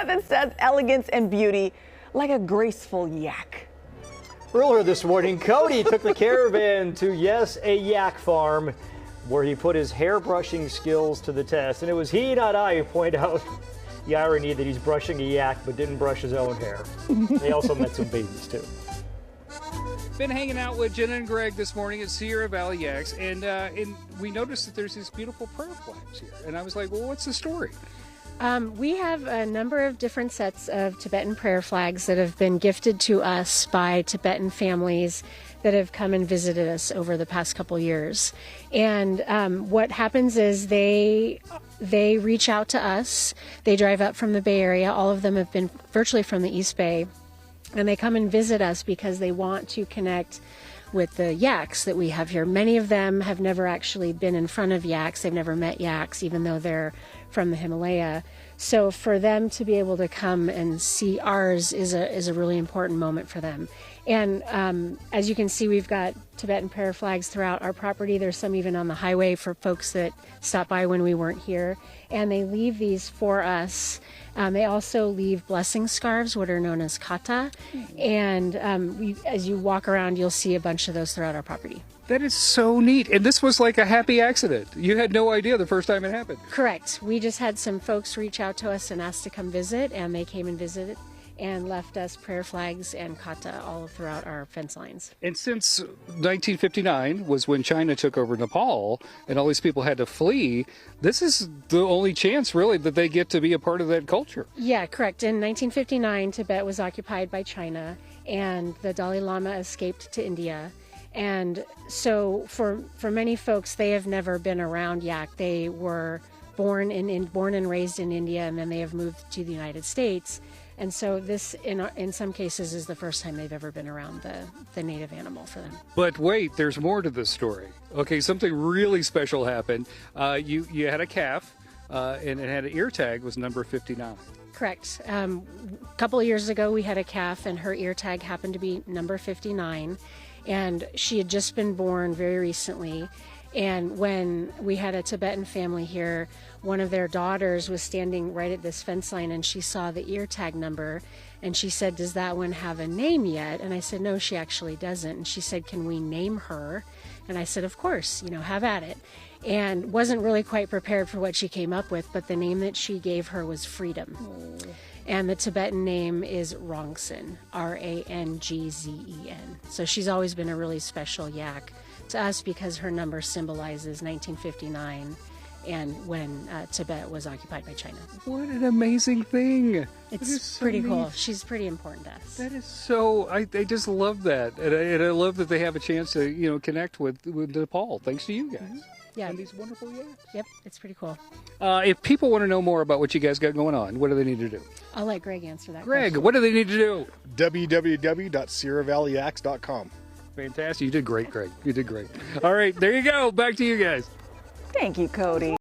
that says elegance and beauty like a graceful yak. Earlier this morning, Cody took the Caravan to, yes, a yak farm where he put his hairbrushing skills to the test. And it was he, not I, who pointed out the irony that he's brushing a yak but didn't brush his own hair. They also met some babies, too. Been hanging out with Jenna and Greg this morning at Sierra Valley Yaks, and we noticed that there's these beautiful prayer flags here. And I was like, well, what's the story? We have a number of different sets of Tibetan prayer flags that have been gifted to us by Tibetan families that have come and visited us over the past couple years. And what happens is they reach out to us. They drive up from the Bay Area. All of them have been virtually from the East Bay. And they come and visit us because they want to connect with the yaks that we have here. Many of them have never actually been in front of yaks. They've never met yaks, even though they're from the Himalaya. So for them to be able to come and see ours is a really important moment for them. And as you can see, we've got Tibetan prayer flags throughout our property. There's some even on the highway for folks that stopped by when we weren't here. And they leave these for us. They also leave blessing scarves, what are known as kata. And as you walk around, you'll see a bunch of those throughout our property. That is so neat. And this was like a happy accident. You had no idea the first time it happened. Correct. We just had some folks reach out to us and ask to come visit, and they came and visited and left us prayer flags and kata all throughout our fence lines. And since 1959 was when China took over Nepal and all these people had to flee, this is the only chance really that they get to be a part of that culture. Yeah, correct. In 1959, Tibet was occupied by China and the Dalai Lama escaped to India. And so for many folks, they have never been around yak. They were born and raised in India, and then they have moved to the United States. And so this, in some cases, is the first time they've ever been around the native animal for them. But wait, there's more to this story. Okay, something really special happened. You had a calf, and it had an ear tag, was number 59. Correct. A couple of years ago, we had a calf, and her ear tag happened to be number 59. And she had just been born very recently. And when we had a Tibetan family here, one of their daughters was standing right at this fence line and she saw the ear tag number and she said, "Does that one have a name yet?" And I said, "No, she actually doesn't." And she said, "Can we name her?" And I said, "Of course, have at it." And wasn't really quite prepared for what she came up with, but the name that she gave her was Freedom. And the Tibetan name is Rangsen, Rangzen. So she's always been a really special yak to us because her number symbolizes 1959 and when Tibet was occupied by China. What an amazing thing. It's so pretty cool. She's pretty important to us. That is so, I just love that. And I love that they have a chance to, connect with Nepal, thanks to you guys. Mm-hmm. Yeah. And these wonderful yaks. Yep, it's pretty cool. If people want to know more about what you guys got going on, what do they need to do? I'll let Greg answer that Greg, question. what do they need to do? www.sierravalleyyaks.com. Fantastic. You did great, Greg. You did great. All right, there you go. Back to you guys. Thank you, Cody.